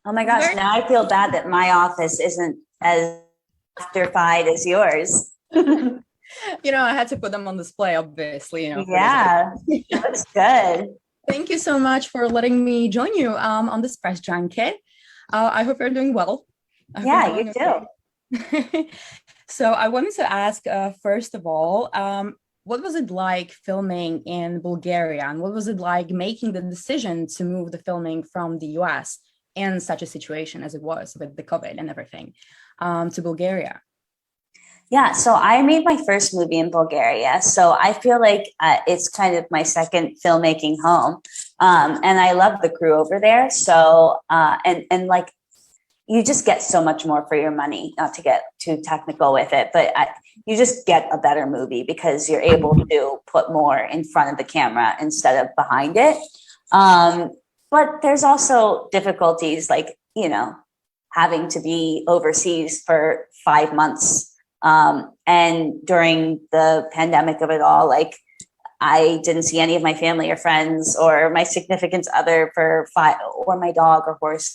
Oh my It's gosh, very, now I feel bad that my office isn't as afterfied as yours. I had to put them on display, obviously, for this video. Yeah, it looks good. Thank you so much for letting me join you on this press junket. I hope you're doing well. I hope you're Yeah, you doing too. okay. So I wanted to ask, first of all, what was it like filming in Bulgaria? And what was it like making the decision to move the filming from the US in such a situation as it was with the COVID and everything to Bulgaria? Yeah, so I made my first movie in Bulgaria. So I feel like it's kind of my second filmmaking home. And I love the crew over there. So, and like, you just get so much more for your money, not to get too technical with it, but you just get a better movie because you're able to put more in front of the camera instead of behind it. Um, but there's also difficulties like, having to be overseas for 5 months. And during the pandemic of it all, like I didn't see any of my family or friends or my significant other for five, or my dog or horse,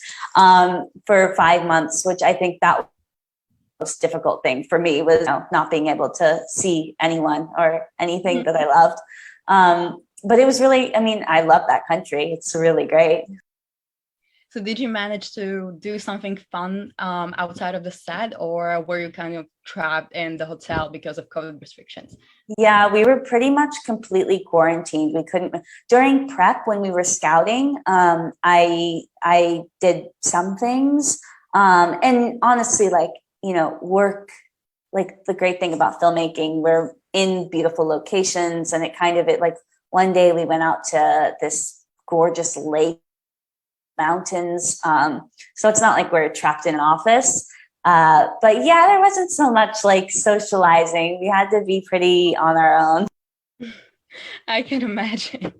for 5 months, which I think that was the most difficult thing for me was not being able to see anyone or anything that I loved. But it was really, I mean, I love that country. It's really great. So did you manage to do something fun outside of the set, or were you kind of trapped in the hotel because of COVID restrictions? Yeah, we were pretty much completely quarantined. We couldn't during prep when we were scouting. I did some things, and honestly, like work. Like the great thing about filmmaking, we're in beautiful locations, and it like one day we went out to this gorgeous lake mountains. So it's not like we're trapped in an office. But yeah, there wasn't so much like socializing. We had to be pretty on our own. I can imagine.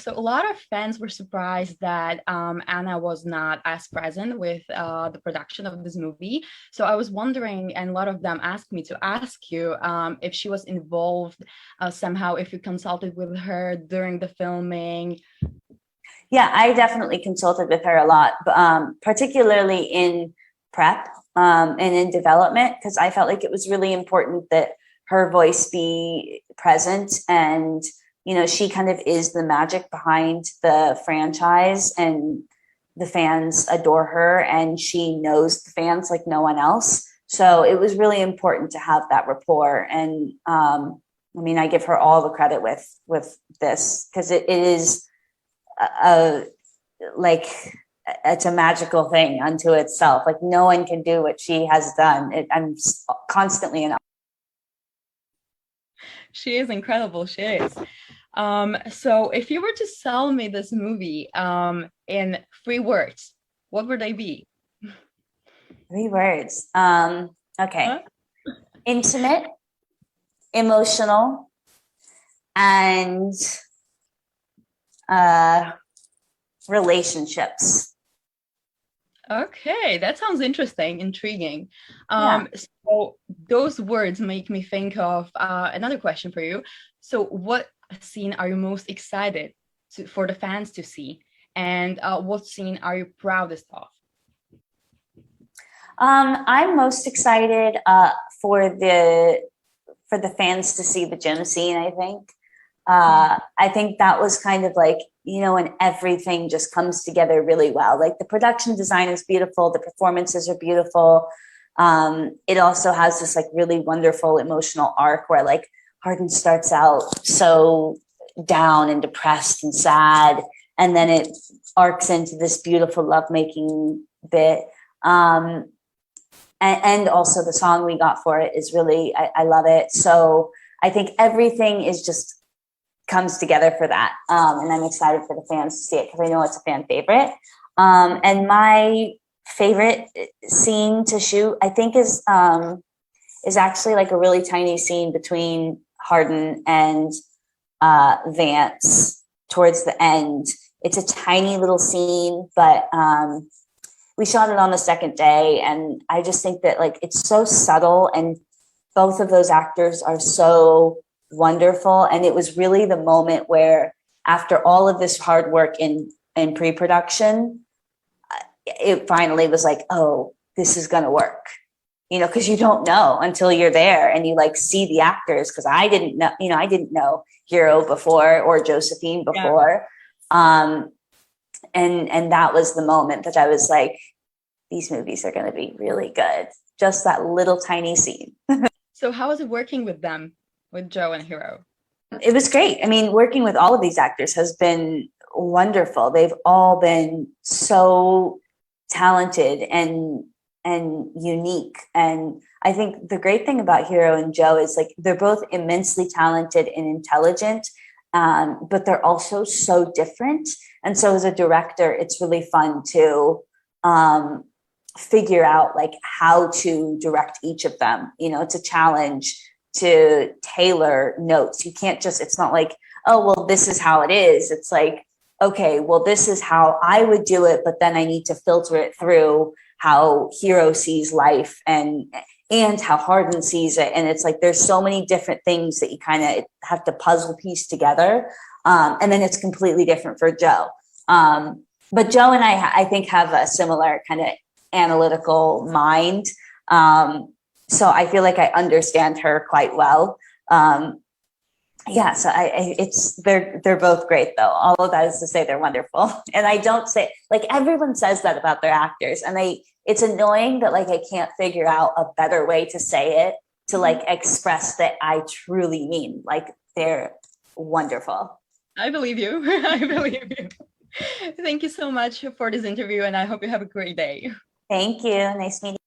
So a lot of fans were surprised that Anna was not as present with the production of this movie. So I was wondering, and a lot of them asked me to ask you if she was involved somehow, if you consulted with her during the filming. Yeah, I definitely consulted with her a lot, particularly in prep and in development, because I felt like it was really important that her voice be present. And, she kind of is the magic behind the franchise, and the fans adore her, and she knows the fans like no one else. So it was really important to have that rapport. And I mean, I give her all the credit with this because it is a like it's a magical thing unto itself. Like no one can do what she has done. I'm constantly in. She is incredible. She is. So if you were to sell me this movie in 3 words, what would they be? 3 words. Okay. Huh? Intimate, emotional, and uh, relationships. Okay, that sounds interesting, intriguing. Yeah. So those words make me think of another question for you. So what scene are you most excited for the fans to see? And what scene are you proudest of? I'm most excited for the fans to see the gym scene. I think that was kind of like when everything just comes together really well. Like the production design is beautiful, the performances are beautiful. It also has this like really wonderful emotional arc where like Harden starts out so down and depressed and sad, and then it arcs into this beautiful lovemaking bit. Um, and also the song we got for it is really I love it. So I think everything is just comes together for that, and I'm excited for the fans to see it because I know it's a fan favorite. And my favorite scene to shoot, I think, is actually like a really tiny scene between Harden and Vance towards the end. It's a tiny little scene, but we shot it on the second day, and I just think that like it's so subtle, and both of those actors are so wonderful. And it was really the moment where, after all of this hard work in pre-production, it finally was like, oh, this is going to work, because you don't know until you're there and you like see the actors. Because I didn't know, I didn't know Hero before or Josephine before. Yeah. And that was the moment that I was like, these movies are going to be really good. Just that little tiny scene. So how was it working with them, with Joe and Hero? It was great. I mean, working with all of these actors has been wonderful. They've all been so talented and unique. And I think the great thing about Hero and Joe is like they're both immensely talented and intelligent, but they're also so different. And so as a director, it's really fun to figure out like how to direct each of them. It's a challenge to tailor notes. You can't just, it's not like, oh, well, this is how it is. It's like, okay, well, this is how I would do it, but then I need to filter it through how Hero sees life and how Hardin sees it. And it's like, there's so many different things that you kind of have to puzzle piece together. And then it's completely different for Joe. But Joe and I think, have a similar kind of analytical mind. So I feel like I understand her quite well. So they're both great though. All of that is to say they're wonderful. And I don't say, like, everyone says that about their actors, and it's annoying that like I can't figure out a better way to say it to like express that I truly mean, like, they're wonderful. I believe you. I believe you. Thank you so much for this interview, and I hope you have a great day. Thank you. Nice meeting you.